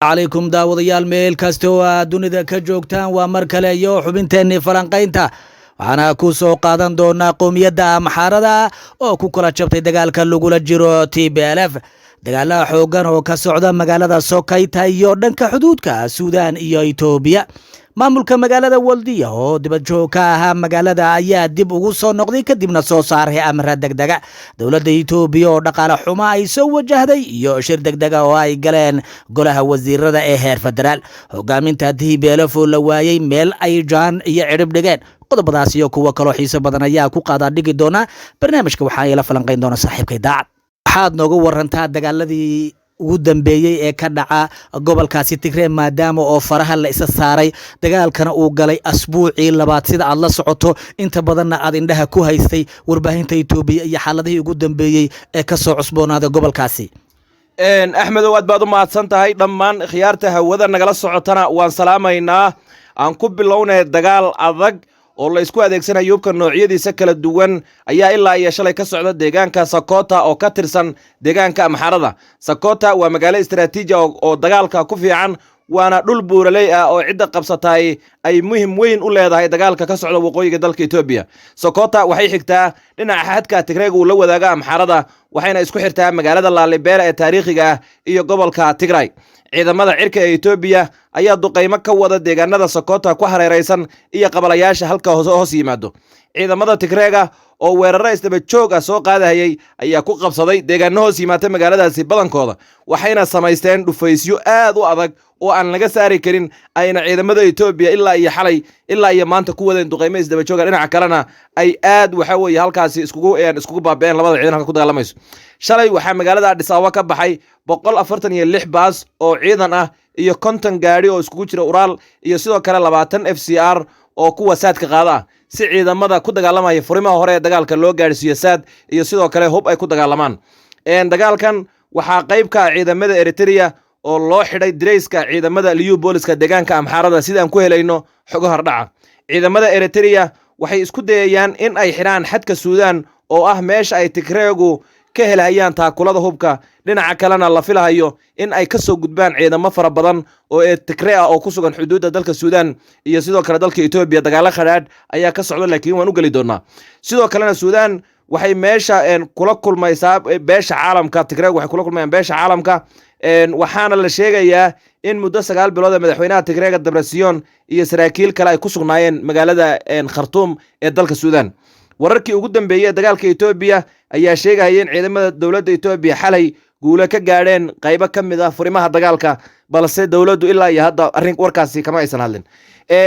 عليكم daawadayaal meel kasta oo aad dunida ka joogtaan waa mar kale iyo xubinteennii falanqaynta waxaana ku soo qaadan doonaa qoomiyadda Amxaarada oo ku kala jabtay dagaalka lagula jiro TPLF dagaal xoogan oo ka socda magaalada Sokaita iyo dhanka xuduudka Suudaan iyo Itoobiya maamulka magaalada Waldiya oo dibad joog ka ah magaalada ayaa dib ugu soo noqday kadibna soo saaray amar degdeg dawladda Itoobiya oo dhaqaale xumo ay soo wajahday iyo shir degdeg oo ay galeen golaha wasiirada ee heer federaal hogaaminta TPLF oo la waayay meel ay jaan iyo cirib dhigeen qodobadaas iyo kuwa kale xiiso badan ayaa ku qaada dhigi doona barnaamijka waxa ay la falanqayn doona saaxiibkay daacad waxaad nooga warantaa dagaaladii ugu dambeeyay ee ka dhaca gobolkaasi Tigray maadaama oo faraha la isa saaray dagaalkana uu galay asbuucii labaad sida aad la socoto inta badan aad indhaha ku haystay warbaahinta Itoobiya iyo xaaladihii ugu dambeeyay ee ka soo cusboonaaday gobolkaasi Axmed aad baad u mahadsan tahay dhammaan khiyaarta hawada nagala socotana waan salaamaynaa aan ku bilownay dagaal adag oo la isku adeegsanayo hubka noocyadiisa kala duwan ayaa ilaa iyo shalay ka socda deegaanka Sokoota oo ka tirsan deegaanka Amxaarada Sokoota waa magaalo istiraatiiji oo dagaalka ku fiican waana dhul buuraley ah oo cid qabsatay ay muhiim weyn u leedahay dagaalka ka socda waqooyiga dalka Itoobiya Sokoota waxay xigtaa dhinaca xadka Tigray uu la wadaaga Amxaarada waxayna isku xirtaa magaalada Lalibela ee taariikhiga ah iyo gobolka Tigray ciidamada cirka ee Itoobiya ayaa duqeymo ka wada deegaanada Sokoota ku hareeraysan iyo qabalayaasha halka hoos yimaado ciidamada Tigrayga oo weeraro isdaba joog ah soo qaadayay ayaa ku qabsaday deegaano hoos yimaada magaaladaasi badankooda waxayna samaysteen dhufaysyo aad u adag oo aan laga saari karin ayna ciidamada Itoobiya ilaa iyo xalay ilaa iyo maanta ku wadeen duqeymo isdaba joog dhinaca kalena ay aad waxa weeye halkaasi iskugu baabeen labada ciidan ku dagaalamayso shalay waxa magaalada Addis Ababa ka baxay 146 baas oo ciidan ah iyo 50 gaari oo iskugu jira Ural iyo sidoo kale 20 FCR oo kuwa saadka qaada si ciidamada ku dagaalamaya furimaha hore ee dagaalka loo gaarsiiyo saad iyo sidoo kale hub ay ku dagaalamaan dagaalkan waxa qayb ka ah ciidamada Eritrea oo loo xidhay direyska ciidamada liyu booliska deegaanka Amxaarada sidaan ku helayno xogo hordhaca ciidamada Eritrea waxay isku dayayaan in ay xiraan xadka Suudaan oo ah meesha ay Tigraygu ka helayaan taakulada hubka dhinaca kalena la filayo in ay ka soo gudbaan ciidamo fara badan oo Tigray ah oo ku sugan xuduudda dalka Suudaan iyo sidoo kale dalka Itoobiya dagaal khadhaadh ayaa ka socda laakiin waan u gali doonaa sidoo kalena Suudaan waxay meesha kula kulmaysaa beesha caalamka Tigray waxay kula kulmayaan beesha caalamka waxaana la sheegayaa in muddo 9 bilood madaxweynaha Tigrayga Debretsion iyo saraakiil kale ay ku sugnaayeen magaalada Khartoum ee dalka Suudaan wararkii ugu dambeeyay dagaalka Itoobiya ayaa sheegayeen ciidamada dawladda Itoobiya xalay guulo ka gaareen qaybo ka mid ah furimaha dagaalka balse dawladdu ilaa iyo hadda arrin warkaasi kama aysan hadlin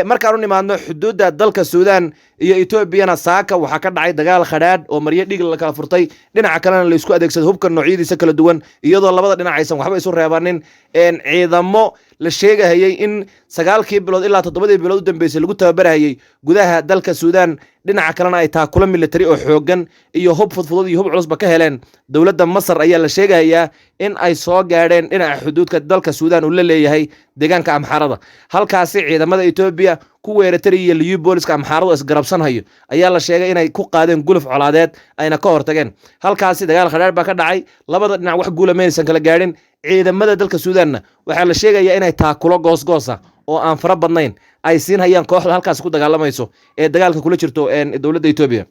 markaan u nimaadno xuduudda dalka Suudaan iyo Itoobiyana saaka waxa ka dhacay dagaal khadhaadh oo maryo dhig la kala furtay dhinaca kalena la isku adeegsado hubka noocyadiisa kala duwan iyadoo labada dhinac aysan waxba isu reebanin ciidamo la sheegayay in 9 bilood ilaa 7 bilood u dambeysay lagu tababarayay gudaha dalka Suudaan dhinaca kalena ay taakula military oo xoogan iyo hub fudfudud iyo hub culusba ka heleen dawladda Masar ayaa la sheegayaa in ay soo gaareen dhinaca xuduudka dalka Suudaan uu la leeyahay deegaanka Amxaarada halkaasi ciidamada Itoobiya ku weerartay iyo liyu booliska Amxaarada isgarabsanhayo ayaa la sheegay inay ku qaadeen guluf colaadeed ayna ka hortageen halkaasi dagaal khadhaadh ba ka dhacay labada dhinac wax guulamaysan kala gaarin ciidamada dalka Suudaan waxa la sheegayaa inay taakulo goosgoosa oo aan fara badnayn ay siin hayaan kooxda halkaas ku dagaalamayso ee dagaalka kula jirto dawladda Itoobiya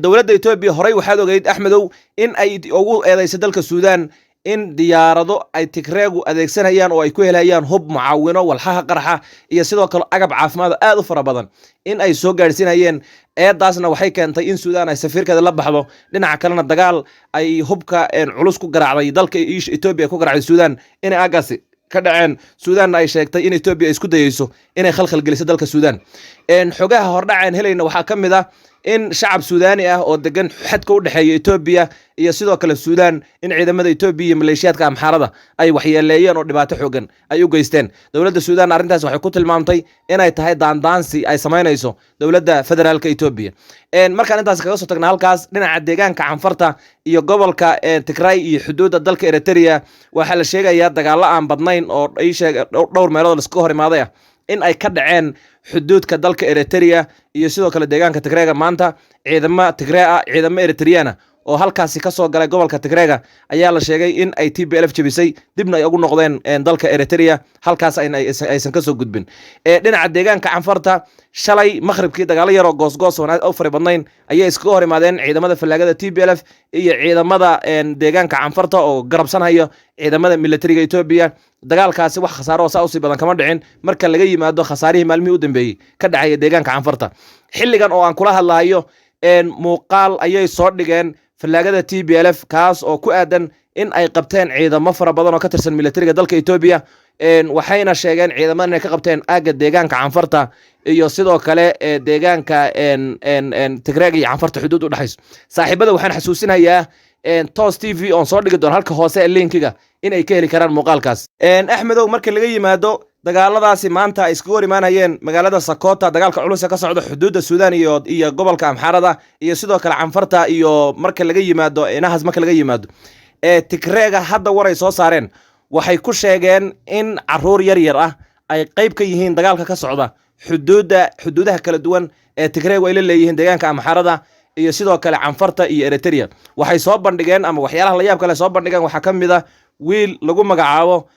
dawladda Itoobiya horay waxaad ogeyd Axmedow in ay ugu eedeyso dalka Suudaan in diyaarado ay Tigraygu adeegsanayaan oo ay ku helayaan hub mucaawino walxaha qarxa iyo sidoo kale agab caafimaad aad u fara badan in ay soo gaarsiinayeen eedaasna waxay keentay in Suudaan ay safiirkeeda la baxdo dhinaca kalena dagaal ay hubka culus ku garaacday dalka Itoobiya ku garaacday Suudaan in aagaasi ka dhaceen Suudaan ay sheegtay in Itoobiya isku dayayso inay khalkhal geliso dalka Suudaan xogaha hordhaceen helayna waxa ka mid ah in shacab Suudaani ah oo degan xadka u dhaxeeya Itoobiya iyo sidoo kale Suudaan in ciidamada Itoobiya iyo maleeshiyaadka Amxaarada ay waxyeeleeyeen oo dhibaato xoogan ay u geysteen dawladda Suudaan arrintaas waxay ku tilmaamtay inay tahay daandaansi ay sameynayso dawladda federaalka Itoobiya markaan intaas kaga soo tagna halkaas dhinaca deegaanka Canfarta iyo gobolka Tigray iyo xuduudda dalka Eritrea waxa la sheegayaa dagaalo aan badnayn oo ay sheegay dhowr meelood la iska hor imaaday in ay ka dhaceen xuduudka dalka Eritrea iyo sidoo kale deegaanka Tigrayga maanta ciidamada Tigray ciidamada Eritreana oo halkaasi ka soo galay gobolka Tigreega ayaa la sheegay in ay TPLF jabisay dibna ay ugu noqdeen dalka Eritrea halkaas aysan ka soo gudbin dhinaca deegaanka Canfarta shalay maqribkii dagaalo yar oo goosgoos oo fari badnayn ayay iskaga hor imaadeen ciidamada falaagada TPLF iyo ciidamada deegaanka Canfarta oo garabsanaya ciidamada militariga Ethiopia dagaalkaasi wax khasaaro oo si badan kama dhicin marka laga yimaado khasaarihii maalmihii u dambeeyay ka dhacay deegaanka Canfarta xilligan oo aan kula hadlayo muuqaal ayay soo dhigeen falaagada TPLF kaas oo ku aadan in ay qabteen ciidamo fara badan oo ka tirsan militariga dalka Ethiopia waxayna sheegeen ciidamada inay ka qabteen aaga deegaanka Canfarta iyo sidoo kale deegaanka Tigreega iyo Canfarta xuduud u dhaxayso saaxiibada waxaan xasuusinayaa TOS TV on soo dhigi doon halka hoose linkiga in ay ka heli karaan muuqaalkaas Axmedow marka laga yimaado dagaaladaasi maanta ay iskaga hor imaanayeen magaalada Sakota dagaalka culus ee ka socda xuduudda Suudaan iyo gobolka Amxaarada iyo sidoo kale Canfarta iyo marka laga yimaado inahaas marka laga yimaado Tigreega hadda waray soo saareen waxay ku sheegeen in caruur yar yar ah ay qayb ka yihiin dagaalka ka socda xuduudaha kala duwan ee Tigreega ay leeyihiin deegaanka Amxaarada iyo sidoo kale Canfarta iyo Eritrea waxay soo bandhigeen ama waxyaalaha la yaab kale soo bandhigeen waxa kamid ah wiil lagu magacaabo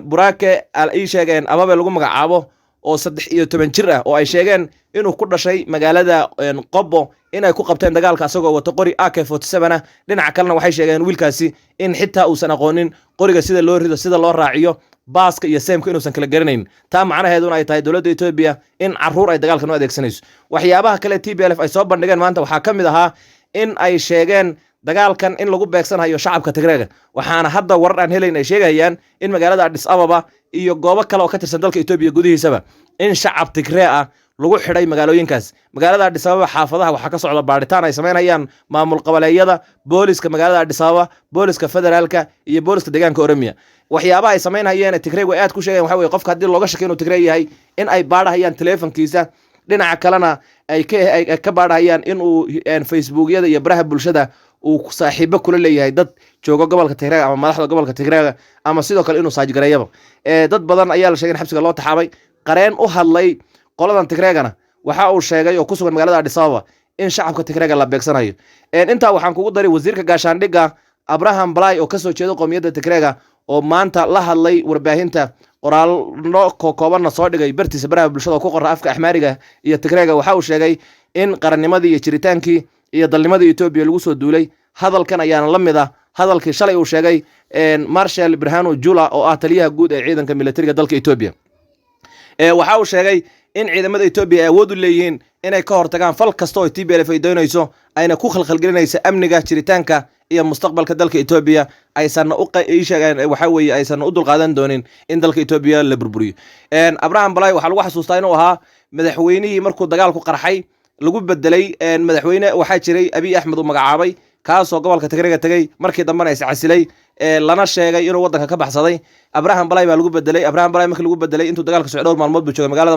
Burake ay sheegeen ababe lagu magacaabo oo 13 jir ah oo ay sheegeen inuu ku dhashay magaalada Qobo inay ku qabteen dagaalka asagoo wato qori AK47 dhinaca kalena waxay sheegeen wiilkaasi in xitaa uusan aqoonin qoriga sida loo rido sida loo raaciyo baaska iyo seemka inuusan kala garanayn taa macnaheedu ay tahay dawladda Ethiopia in caruur ay dagaalkan u adeegsanayso waxyaabaha kale TPLF ay soo bandhigeen maanta waxa kamid ahaa in ay sheegeen dagaalkan in lagu beegsanayo shacabka Tigreega waxaana hadda warar aan helayn ay sheegayaan in magaalada Addis Ababa iyo goobo kale oo ka tirsan dalka Ethiopia gudihiisaba in shacab Tigreeg ah lagu xidhay magaalooyinkaas magaalada Addis Ababa xaafadaha waxa ka socda baaritaan ay sameynayaan maamul qabaleyada booliska magaalada Addis Ababa booliska federaalka iyo booliska deegaanka Oromia waxyaabaha ay sameynayaan Tigreeg ay aad ku sheegeen waxa weeye qofka hadii looga shakiyo inuu Tigreeg yahay in ay baadhayaan telefonkiisa dhinaca kalena ay ka baadhayaan in uu Facebookyada iyo baraha bulshada uu saaxiibo kula leeyahay dad jooga gobolka Tigreega ama madaxda gobolka Tigreega ama sidoo kale inuu saajgareeyaba dad badan ayaa la sheegay in xabsiga loo taxaabay qareen u hadlay qoladan Tigreegana waxa uu sheegay oo ku sugan magaalada Addis Ababa in shacabka Tigreega la beegsanayo inta waxaan kugu daray wasiirka gaashaandhigga Abraham Blay oo ka soo jeedo qowmiyadda Tigreega oo maanta la hadlay warbaahinta qoraalno koobanna soo dhigay bartiisa baraha bulshada ku qorra afka Axmaariga iyo Tigreega waxa uu sheegay in qarannimadii iyo jiritaankii iyo dalnimadii Ethiopia lagu soo duulay hadalkan ayaana la mid ah hadalkii shalay uu sheegay Marshal Birhanu Jula oo ah taliyaha guud ee ciidanka militariga dalka Ethiopia waxa uu sheegay in ciidamada Ethiopia ay awood u leeyihiin inay ka hortagaan fal kasta oo TPLF ay doonayso ayna ku khalkhalgelinaysa amniga jiritaanka iyo mustaqbalka dalka Ethiopia aysan u sheegeen waxa weeye aysan u dulqaadan doonin in dalka Ethiopia la burburiyo Abraham Blay waxa lagu xasuustaa inuu ahaa madaxweynihii markuu dagaalku qarxay lagu bedelay madaxweyne waxa jiray Abiy Ahmed oo magacaabay kaasoo gobolka Tigreega tagay markii dambana is casilay lana sheegay inuu wadanka ka baxsaday Abraham Blay baa lagu bedelay Abraham Blay markii lagu bedelay intuu dagaalka socdo dhowr maalmood buu joogay magaalada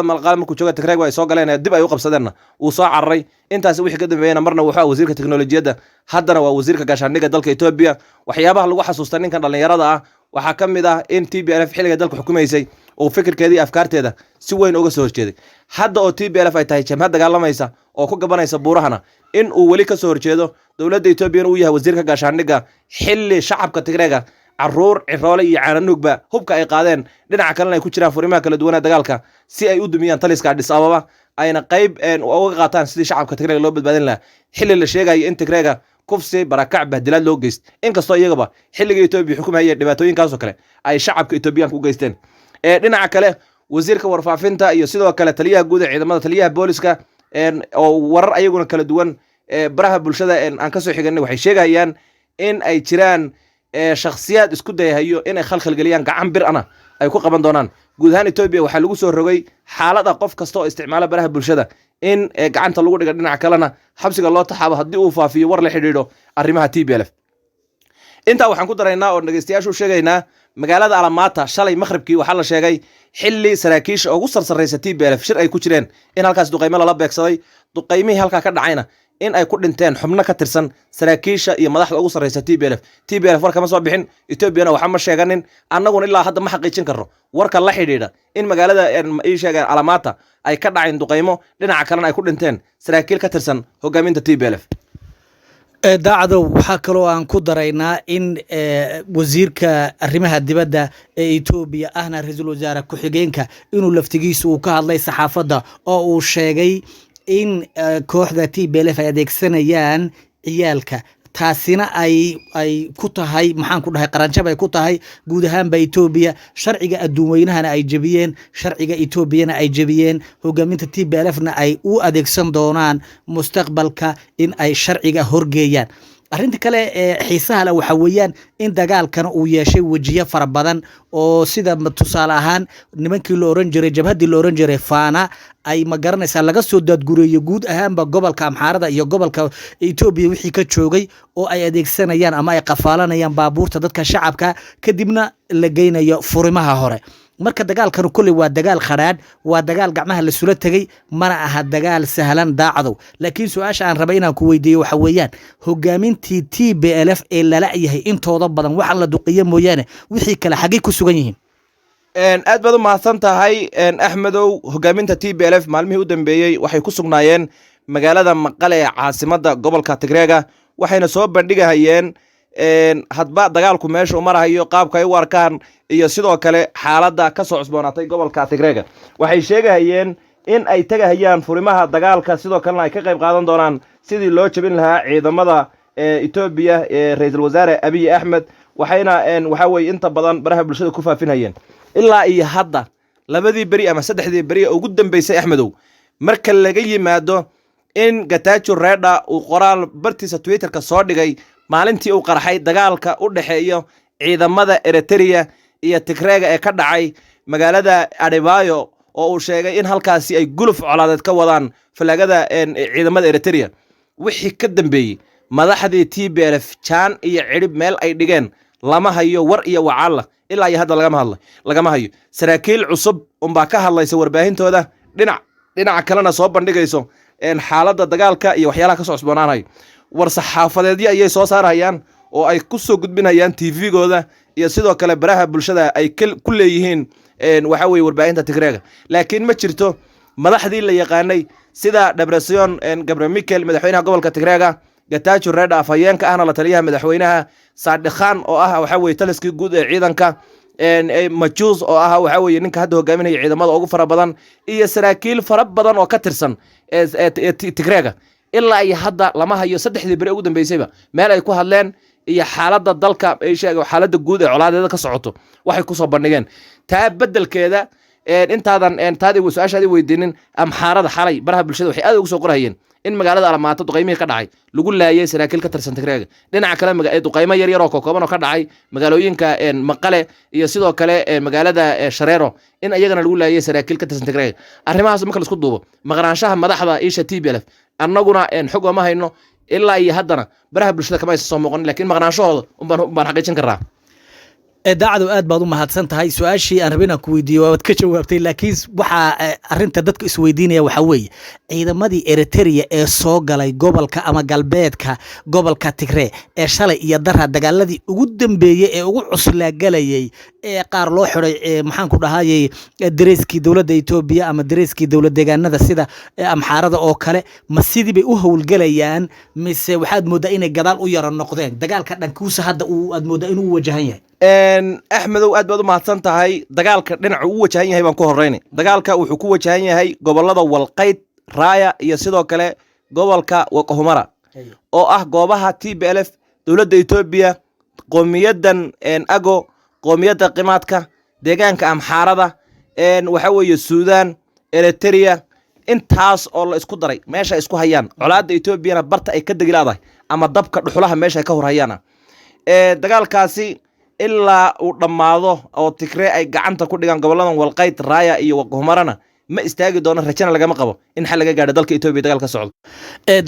Maqale markuu joogay Tigreega ay soo galeen dib ay u qabsadeen uu soo cararay intaas wixii ka dambeeyay marna wuxuu wasiirka tiknoolajiyada haddana waa wasiirka gaashaandhigga dalka Ethiopia waxyaabaha lagu xasuustaa ninkan dhalinyarada ah waxa kamid ah in TPLF xilliga dalka xukumaysay oo fikirkeedii afkaarteeda si weyn uga soo horjeeday hadda oo TPLF ay tahay jamhad dagaalamaysa oo ku gabanaysa buurahana in uu wali ka soo horjeedo dawladda Ethiopia uu yahay wasiirka gaashaandhigga xilli shacabka Tigreega caruur ciroole iyo caananugba hubka ay qaadeen dhinaca kalena ay ku jiraan furimaha kala duwan ee dagaalka si ay u dumiyaan taliska Addis Ababa ayna qayb uga qaataan sidii shacabka Tigreega loo badbaadin lahaa xilli la sheegay in Tigreega kufsi barakac bahdilaad loo geeyst inkastoo iyagaba xilliga Ethiopia xukumayay dhibaatooyinkaas oo kale ay shacabka Ethiopian ku geysteen dhinaca kale wasiirka warfaafinta iyo sidoo kale taliyaha guud ee ciidamada taliyaha booliska oo warar ayaguna kala duwan baraha bulshada aan ka soo xiganay waxay sheegayaan in ay jiraan shakhsiyaad isku dayahayo in ay khalkhalgeliyaan gacan bir ana ay ku qaban doonaan guud ahaan Ethiopia waxa lagu soo rogay xaalada qof kasta oo isticmaala baraha bulshada in gacanta lagu dhigo dhinaca kalena xabsiga loo taxaabo haddii uu faafiyo war la xidhiidho arrimaha TPLF inta waxaan ku daraynaa oo dhageystayaashu sheegaynaa magaalada Alamata shalay maqribkii waxa la sheegay xilli saraakiisha ugu sarsareysa TPLF shir ay ku jireen in halkaas duqeymo la beegsaday duqeymihii halka ka dhacayna in ay ku dhinteen xubno ka tirsan saraakiisha iyo madaxda ugu sareysa TPLF war kama soo bixin Ethiopia waxa ma sheeganin annaguna ilaa hadda ma xaqiijin karno warka la xidhiidha in magaalada ay sheegaan Alamata ay ka dhaceen duqeymo dhinaca kalena ay ku dhinteen saraakiil ka tirsan hogaaminta TPLF daacdow waxaa kaloo aan ku daraynaa in wasiirka arrimaha dibadda ee Ethiopia ahna ra'iisul wasaare ku-xigeenka inuu laftigiisu uu ka hadlay saxaafadda oo uu sheegay in kooxda TPLF ay adeegsanayaan ciyaalka taasina ay ku tahay maxaan ku dhahay qaranjab ay ku tahay guud ahaanba Ethiopia sharciga adduunweynahana ay jabiyeen sharciga Ethiopiana ay jabiyeen hogaaminta TPLFna ay u adeegsan doonaan mustaqbalka in ay sharciga horgeeyaan arrinta kale ee xiisaha leh waxa weeyaan in dagaalkan uu yeeshay wajiyo fara badan oo sida tusaale ahaan nimankii la oran jiray jabhadii la oran jiray Faana ay ma garanaysaa laga soo daadgureeyo guud ahaanba gobolka Amxaarada iyo gobolka Ethiopia wixii ka joogay oo ay adeegsanayaan ama ay qafaalanayaan baabuurta dadka shacabka kadibna la geynayo furimaha hore marka dagaalkan kulli waa dagaal kharaad waa dagaal gacmaha la sula tagay mana aha dagaal sahlan daacdow laakiin su'aasha aan rabay inaan ku weydiiyo waxa weeyaan hogaamintii TPLF ee lala yahay intooda badan waxa la duqiyo mooyaane wixii kale xagee ku sugan yihiin aad baad u mahadsan tahay Axmedow hogaaminta TPLF maalmihii u dambeeyay waxay ku sugnaayeen magaalada Maqale ee caasimadda gobolka Tigreega waxayna soo bandhigayeen hadba dagaalku meesha uu marayo qaabka ay u arkaan iyo sidoo kale xaaladda ka soo cusboonaatay gobolka Tigreega waxay sheegayeen in ay tagayaan furimaha dagaalka sidoo kalena ay ka qayb qaadan doonaan sidii loo jabin lahaa ciidamada Ethiopia ee ra'iisul wasaare Abiy Ahmed waxayna waxa way inta badan baraha bulshada ku faafinayeen ilaa iyo hadda labadii bari ama saddexdii bari ugu dambeysay Axmedow marka laga yimaado in Getachew Reda uu qoraal bartiisa Twitter-ka soo dhigay maalintii uu qarxay dagaalka u dhaxeeyo ciidamada Eritrea iyo Tigreega ee ka dhacay magaalada Adebayo oo uu sheegay in halkaasi ay guluf colaadeed ka wadaan falagada ciidamada Eritrea wixii ka dambeeyay madaxdii TPLF jaan iyo cirib meel ay dhigeen lama hayo war iyo wacaal ilaa iyo hadda lagama hayo saraakiil cusub baa ka hadlaysa warbaahintooda dhinaca kalena soo bandhigayso xaaladda dagaalka iyo waxyaalaha ka soo cusboonaanay war saxaafadeedii ayay soo saarayaan oo ay ku soo gudbinayaan TV-gooda iyo sidoo kale baraha bulshada ay ku leeyihiin waxa weeye warbaahinta Tigreega laakiin ma jirto madaxdii la yaqaanay sida Debretsion Gebremichael madaxweynaha gobolka Tigreega Getachew Reda afhayeenka ahna la taliyaha madaxweynaha Saadiq Khan oo ah waxa weeye taliskii guud ee ciidanka Majus oo ah waxa weeye ninka hadda hogaaminaya ciidamada ugu fara badan iyo saraakiil fara badan oo ka tirsan Tigreega ilaa ay hadda lama hayo saddexdii bari ugu dambeysayba meel ay ku hadleen iyo xaaladda dalka ay sheegay xaaladda guud ee colaadeeda ka socoto waxay ku soo bandhigeen taa bedelkeeda intaadan taadi su'aashaadii weydiinin Amxaarada xalay baraha bulshada waxay aad ugu soo qorayeen in magaalada Almaata duqeymihii ka dhacay lagu laayay saraakiil ka tirsan Tigreega dhinaca kale duqeymo yar yar oo kooban oo ka dhacay magaalooyinka Maqale iyo sidoo kale magaalada Shareero in ayagana lagu laayay saraakiil ka tirsan Tigreega arrimahaas marka la isku duubo maqnaanshaha madaxda isha TPLF annaguna xog ma hayno ilaa iyo haddana baraha bulshada kama soo muuqan laakiin maqnaanshahooda baan xaqiijin karaa daacadu aad baad u mahadsan tahay su'aashii aan rabay inaan ku weydiiyo waad ka jawaabtay laakiin waxa arrinta dadka isweydiinaya waxa weeye ciidamadii Eritrea ee soo galay gobolka ama galbeedka gobolka Tigray ee shalay iyo darra dagaaladii ugu dambeeyay ee ugu cuslaa galayay ee qaar loo xiray maxaan ku dhahayay dareeskii dawladda Ethiopia ama dareeskii dawlad deegaanada sida Amxaarada oo kale ma sidii bay u howlgalayaan mise waxaad moodaa inay gadaal u yara noqdeen dagaalka dhankiisa hadda aad moodaa inuu wajahan yahay Axmedow aad baad u mahadsan tahay dagaalka dhinaca uu wajahan yahay baan ku horeynay dagaalka wuxuu ku wajahan yahay gobolada Walqayd Raaya iyo sidoo kale gobolka Waqooyi oo ah goobaha TPLF dawladda Ethiopia qowmiyadan Ago qowmiyada qimaadka deegaanka Amxaarada waxa weeye Suudaan Eritrea intaas oo la isku daray meesha isku hayaan colaadda Ethiopia barta ay ka dagilaadahay ama dabka dhuxulaha meesha ay ka horhayaan dagaalkaasi ilaa uu dhamaado oo Tigray ay gacanta ku dhigaan goboladan Walqayd Raaya iyo Waqooyi ma istaagi doono rajana lagama qabo in xal laga gaadho dalka Ethiopia dagaalka socdo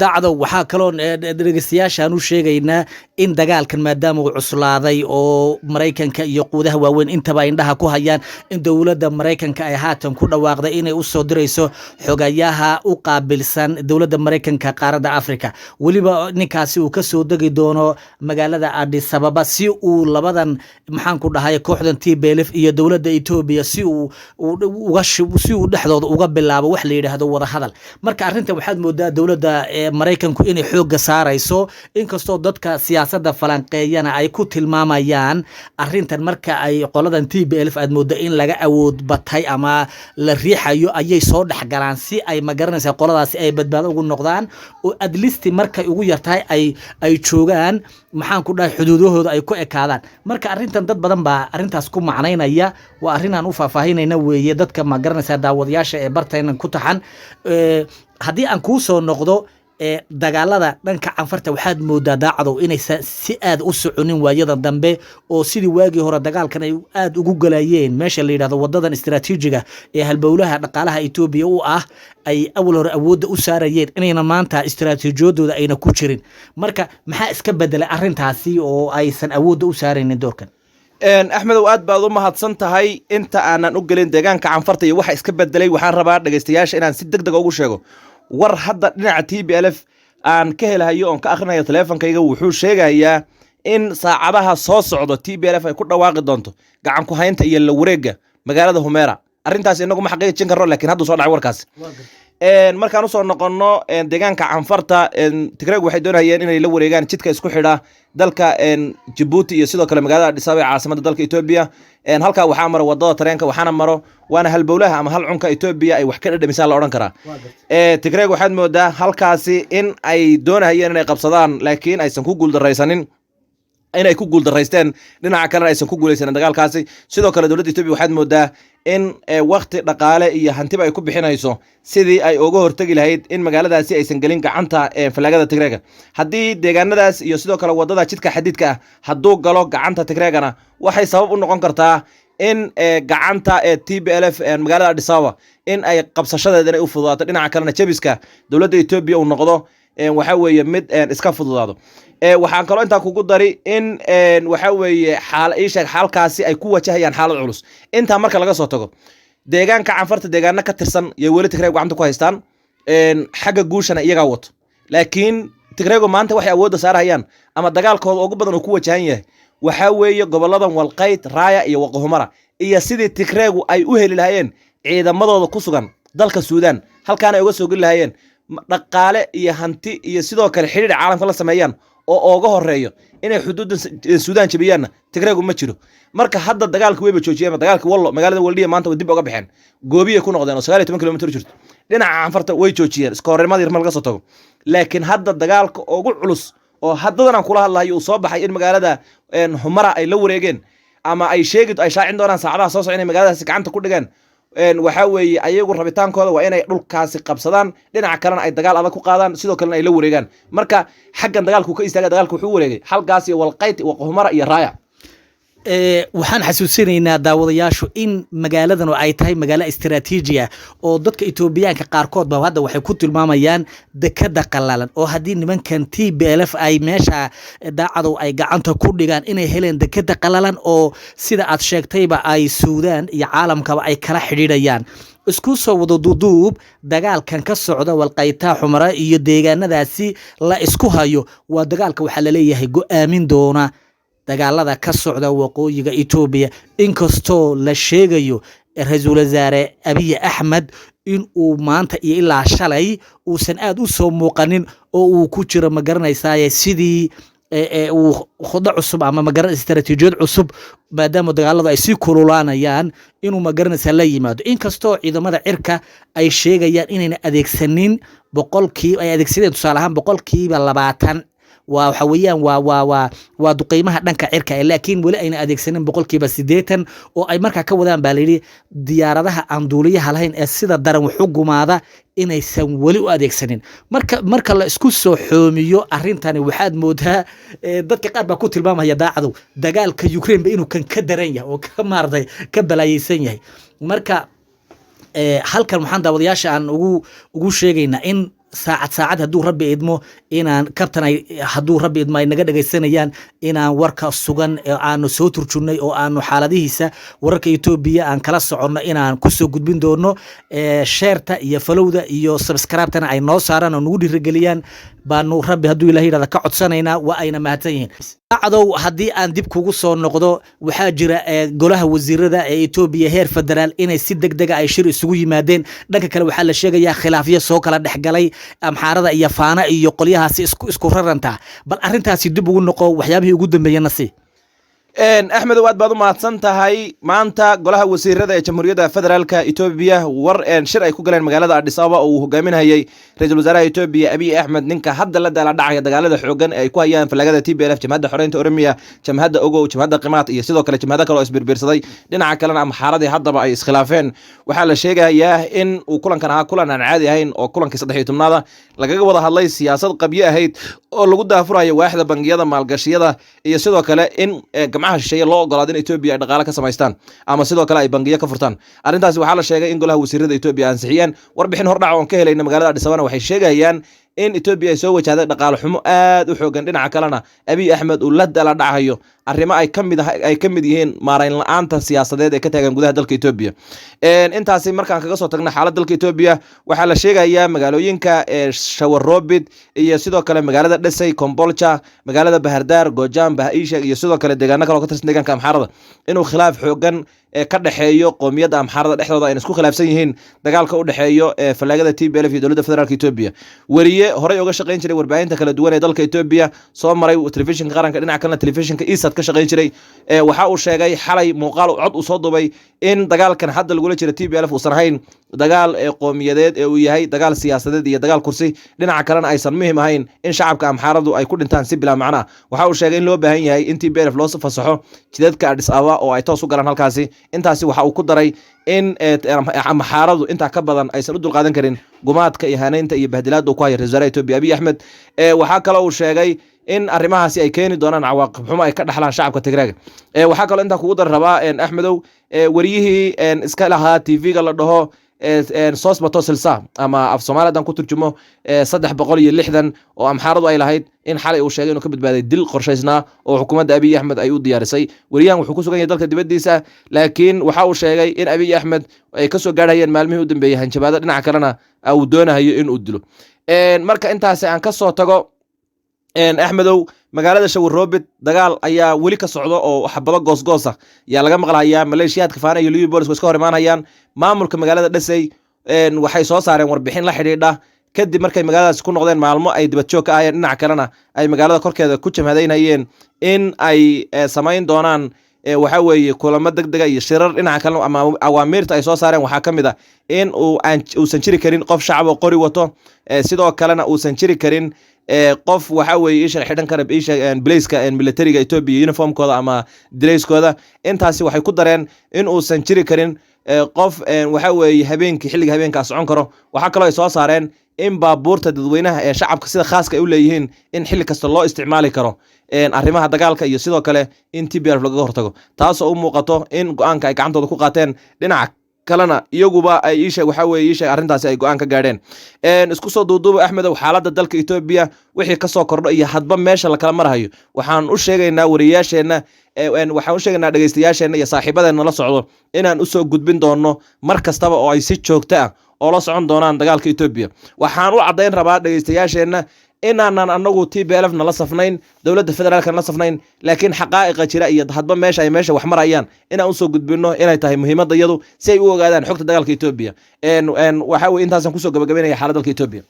daacado waxa kale dhageystayaashan u sheegaynaa in dagaalkan maadaama uu cuslaaday oo Mareykanka iyo quudaha waaweyn intaba indhaha ku hayaan in dawladda Mareykanka ay haatan ku dhawaaqday inay u soo dirayso xogayaha u qaabilsan dawladda Mareykanka qaaradda Afrika waliba ninkaasi uu ka soo dagi doono magaalada Addis Ababa si uu labadan maxaan ku dhahay kooxdan TPLF iyo dawladda Ethiopia si uu dhexdooda uga bilaabo wax la yidhaahdo wada hadal marka arrintan waxaad moodaa dowladda Mareykanku inay xoogga saarayso inkastoo dadka siyaasadda falanqeeyana ay ku tilmaamayaan arrintan marka ay qoladan TPLF aad moodaa in laga awood batay ama la riixayo ayay soo dhaxgalaan si ay magaranaysaa qoladaasi ay badbaado ugu noqdaan oo at least markay ugu yartahay ay joogaan maxaan ku dhahay xuduudahooda ay ku ekaadaan marka arrintan dad badan baa arrintaas ku macnaynaya waa arrin aan u faahfaahinayna weeye dadka ma garanaysaa daawadayaasha ee bartaynan ku taxan haddii aan kuu soo noqdo dagaalada dhanka canfarta waxaad moodaa daacadow inaysan si aad u soconin waayada dambe oo sidii waagii hore dagaalkan ay aad ugu galayeen meesha la yidhahdo wadadan istiraatiijiga ee halbowlaha dhaqaalaha Itoobiya u ah ay awal hore awoodda u saarayeen inayna maanta istiraatiijiyadooda ayna ku jirin marka maxaa iska bedelay arrintaasi oo aysan awoodda u saaraynin doorkan axmedow aad baad u mahadsan tahay inta aanan u gelin deegaanka canfarta iyo waxa iska bedelay waxaan rabaa dhagaystayaasha inaan si degdeg ugu sheego war hadda dhinaca TPLF aan ka helahayo oon ka akhrinayo taleefankayga wuxuu sheegayaa in saacadaha soo socdo TPLF ay ku dhawaaqi doonto gacan ku haynta iyo la wareegga magaalada Humera arrintaas inagu ma xaqiijin karno laakiin hadda soo dhacay warkaas markaan u soo noqono deegaanka canfarta Tigreeg waxay doonayeen inay la wareegaan jidka isku xidha dalka Djibouti iyo sidoo kale magaalada Addis Ababa caasimadda dalka Itoobiya halka waxaa maro wadada tareenka waxaana maro waana halbowlaha ama hal cunka Itoobiya ay wax ka dhadhamisaa la oran karaa Tigreeg waxaad moodaa halkaasi in ay doonayeen inay qabsadaan laakiin aysan ku guuldareysanin inay ku guuldareysteen dhinaca kale aysan ku guuleysan dagaalkaasi sidoo kale dowladda Itoobiya waxaad moodaa in waqti dhaqaale iyo hantiba ay ku bixinayso sidii ay uga hortagi lahayd in magaaladaasi aysan gelin gacanta falaagada Tigreega haddii deegaanadaas iyo sidoo kale wadada jidka xadiidka ah hadduu galo gacanta Tigreegana waxay sabab u noqon kartaa in gacanta TPLF magaalada Addis Ababa in ay qabsashadeeda ay u fududaato dhinaca kalena jabiska dowladda Itoobiya uu noqdo waxa weeye mid iska fududaado waxaan kaloo intaa kugu dari in waxa weeye xaalkaasi ay ku wajahayaan xaalad culus intaa marka laga soo tago deegaanka canfarta deegaana ka tirsan iyo weli Tigreeg gacanta ku haystaan xagga guushana iyaga wato laakiin Tigreegu maanta waxay awoodda saarayaan ama dagaalkooda ugu badan oo ku wajahan yahay waxa weeye goboladan Walqayd Raaya iyo Waqooyi iyo sidii Tigreegu ay u heli lahaayeen ciidamadooda ku sugan dalka Suudaan halkaan ay uga soo gali lahaayeen dhaqaale iyo hanti iyo sidoo kale xiriir caalamka la sameeyaan oo uga horeeyo inay xuduudda Suudaan jabiyaan Tigreegu ma jiro marka hadda dagaalku way joojiyeen dagaalka wallo magaalada Waldiya maanta dib uga baxeen goobiye ku noqdeen oo 19 kilomitir jirto dhinaca canfarta way joojiyeen iska horreemadii yarmal laga soo tago laakiin hadda dagaalka ugu culus oo haddadan aan kula hadlayo uu soo baxay in magaalada Humera ay la wareegeen ama ay shaacin doonaan saacadaha soo socda inay magaaladaasi gacanta ku dhigaan waxa weeye ayagu rabitaankooda waa inay dhulkaasi qabsadaan dhinaca kalena ay dagaal adag ku qaadaan sidoo kalena ay la wareegaan marka xaggan dagaalku ka istaaga dagaalku wuxuu wareegay halkaas iyo Walqayd iyo Humera iyo Raaya waxaan xasuusinaynaa daawadayaashu in magaaladan ay tahay magaalo istiraatiiji ah oo dadka Itoobiyaanka qaarkood ba hadda waxay ku tilmaamayaan dekada qalalan oo haddii nimankan TPLF ay meesha daacadow ay gacanta ku dhigaan inay heleen dekada qalalan oo sida aad sheegtayba ay Suudaan iyo caalamkaba ay kala xidhiidhayaan isku soo wada duuduub dagaalkan ka socda Walqaydta Humera iyo deegaanadaasi la isku hayo waa dagaalka waxa la leeyahay go'aamin doona dagaalada ka socda waqooyiga Itoobiya inkastoo la sheegayo ra'iisul wasaare Abiy Ahmed in uu maanta iyo ilaa shalay uusan aad u soo muuqanin oo uu ku jiro ma garanaysaa sidii uu khudda cusub ama ma garanaysaa istiraatiijiyad cusub maadaama dagaaladu ay si kululaanayaan inuu ma garanaysaa la yimaado inkastoo ciidamada cirka ay sheegayaan inayna adeegsanin boqolkiiba ay adeegsadeen tusaale ahaan 20% waxa weeyaan waa duqeymaha dhanka cirka laakiin wali ayna adeegsanin 80% oo ay markaa ka wadaan baa leeyahay diyaaradaha aan duuliyaha lahayn ee sida daran wax u gumaada inaysan wali u adeegsanin marka la isku soo xoomiyo arintani waxaad moodaa dadka qaar baa ku tilmaamaya daacadu dagaalka Ukraine ba inuu kan ka daran yahay oo ka maarday ka balaayaysan yahay marka halkan waxaan daawadayaasha aan ugu sheegaynaa in saacad hadduu rabbi idmo inaan kabtan ay hadduu rabbi idma ay naga dhegaysanayaan inaan warka sugan aanu soo turjunnay oo aanu xaaladihiisa wararka Ethiopia aan kala soconno inaan ku soo gudbin doono sheerta iyo falowda iyo subscribe-tana ay noo saaraan oo nagu dhiirigeliyaan baanu rabbi hadduu ilaahay yiraahdo ka codsanaynaa waa ayna mahadsan yihiin cadow haddii aan dib kugu soo noqdo waxaa jira golaha wasiirada ee Ethiopia heer federaal inay si degdeg ah ay shir isugu yimaadeen dhanka kale waxaa la sheegayaa khilaafyo soo kala dhexgalay amxaarada iyo faana iyo qolyahaasi isku raranta bal arrintaasi dib ugu noqo waxyaabihii ugu dambeeyana si axmed aad baad u mahadsan tahay maanta golaha wasiirada ee jamhuuriyadda federaalka Ethiopia war shir ay ku galeen magaalada Addis Ababa oo uu hogaaminayay ra'iisul wasaaraha Ethiopia Abiy Ahmed ninka hadda la dhacaya dagaalada xoogan ee ay ku hayaan falagada TPLF jamhadda xoreynta Oromia jamhadda Ogow jamhadda Qimaat iyo sidoo kale jamhadda kale oo isbiirbiirsaday dhinaca kalena amxaaradii haddaba ay iskhilaafeen waxaa la sheegayaa in uu kulankan ahaa kulan aan caadi ahayn oo kulankii 13aad lagaga wada hadlay siyaasad qabyo ahayd oo lagu daafurayo waaxda bangiyada maalgashiyada iyo sidoo kale in shay loo ogolaado in Ethiopia ay dhaqaale ka samaystaan ama sidoo kale ay bangiyo ka furtaan arrintaasi waxaa la sheegay in golaha wasiirada Ethiopia ansixiyeen warbixin hordhac oo ka helayna magaalada Addis Ababa waxay sheegayaan in Ethiopia ay soo wajahday dhaqaale xumo aad u xoogan dhinaca kalena Abiy Ahmed uu la dhacayo arrimo ay kamid yihiin maarayn la'aanta siyaasadeed ee ka taagan gudaha dalka Ethiopia intaasi markaan kaga soo tagna xaaladda dalka Ethiopia waxaa la sheegayaa magaalooyinka Shawarobid iyo sidoo kale magaalada Desai Kombolcha magaalada Bahardar Gojam Bahaisha iyo sidoo kale deegaano kale oo ka tirsan deegaanka amxaarada inuu khilaaf xoogan ka dhaxeeyo qoomiyadda amxaarada dhexdooda ay isku khilaafsan yihiin dagaalka u dhaxeeyo falagada TPLF iyo dowladda federaalka Ethiopia wariye horey uga shaqeyn jiray warbaahinta kala duwan ee dalka Ethiopia soo maray telefishinka qaranka dhinaca kalena telefishinka ISAT ka shaqeyn jiray waxa uu sheegay xalay muuqaal cod u soo dubay in dagaalkan hadda lagu jiro TPLF uusan ahayn dagaal qoomiyadeed ee uu yahay dagaal siyaasadeed iyo dagaal kursi dhinaca kalena aysan muhiim ahayn in shacabka amxaaradu ay ku dhintaan si bila macna waxa uu sheegay in loo baahan yahay in TPLF loo fasaxo jidadka Addis Ababa oo ay toos u galaan halkaasi intaasi waxa uu ku daray in amxaaradu inta ka badan aysan u dulqaadan karin gumaadka iyo haneynta iyo bahdilaadda ku haya ra'iisul wasaaraha Ethiopia Abiy Ahmed waxa kale oo sheegay in arrimahaasi ay keeni doonaan cawaaqib xumo ay ka dhaxlaan shacabka Tigreega waxa kale inta kugu dar rabaa Axmedow wariyihii iska lahaa TV-ga la dhaho soos bato silsa ama af Soomaalidan ku turjumo 360 oo amxaaradu ay lahayd in xalay uu sheegay inuu ka badbaaday dil qorshaysnaa oo xukuumadda Abiy Ahmed ay u diyaarisay wariyahan wuxuu ku sugan yahay dalka dibadiisa laakiin waxa uu sheegay in Abiy Ahmed ay ka soo gaarayeen maalmihii u dambeeyay hanjabaada dhinaca kalena uu doonayo in uu dilo marka intaasi aan ka soo tago Axmedow magaalada Shawarobid dagaal ayaa weli ka socdo oo xabado goosgoos ah yaa laga maqlayaa maleeshiyaadka faana iyo Liverpool iska hor imaanayaan maamulka magaalada Desai waxay soo saareen warbixin la xiriidha kadib markay magaaladaas ku noqdeen maalmo ay dibad joog ka ahayeen dhinaca kalena ay magaalada korkeeda ku jamhadeynayeen in ay samayn doonaan waxa weeye kulamo degdeg iyo shirar dhinaca kale ama awaamirta ay soo saareen waxa kamid ah in uusan jiri karin qof shacab oo qori wato sidoo kalena uusan jiri karin qof waxa weeye isha xidhan kara isha blaska militariga Ethiopia uniformkooda ama dreskooda intaasi waxay ku dareen in uusan jiri karin qof waxa weeye xilliga habeenka socon karo waxa kale oo ay soo saareen in baabuurta dadweynaha ee shacabka sida khaaska ay u leeyihiin in xilli kasta loo isticmaali karo arrimaha dagaalka iyo sidoo kale in TPLF laga hortago taas oo u muuqato in go'aanka ay gacantooda ku qaateen dhinaca kalena iyaguba ay waxa weeye arrintaasi ay go'aan ka gaadheen isku soo duuduuba Axmedow xaaladda dalka Ethiopia wixii ka soo kordho iyo hadba meesha la kala marayo waxaan u sheegaynaa wariyaasheena waxaan u sheegaynaa dhageystayaasheena iyo saaxiibadeena la socdo inaan u soo gudbin doono mar kastaba oo ay si joogto ah oo la socon doonaan dagaalka Ethiopia waxaan u cadeyn rabaa dhageystayaasheena inaanan anagu TPLF nala safnayn dowladda federaalka nala safnayn laakiin xaqaa'iqa jira iyo hadba meesha ay meesha wax marayaan inaan u soo gudbino inay tahay muhiimadda iyadu si ay u ogaadaan xogta dagaalka Ethiopia waxa weeye intaasan ku soo gabagabeynaya xaaladda dalka Ethiopia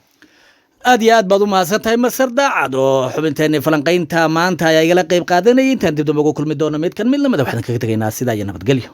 aad iyo aad baad u mahadsan tahay Masar Daacad oo xubinteena falanqaynta maanta ayaa igala qayb qaadanayay intaan dib dambe ugu kulmi doono mid kan mid lamada waxaan kaga tagaynaa sidaa iyo nabadgelyo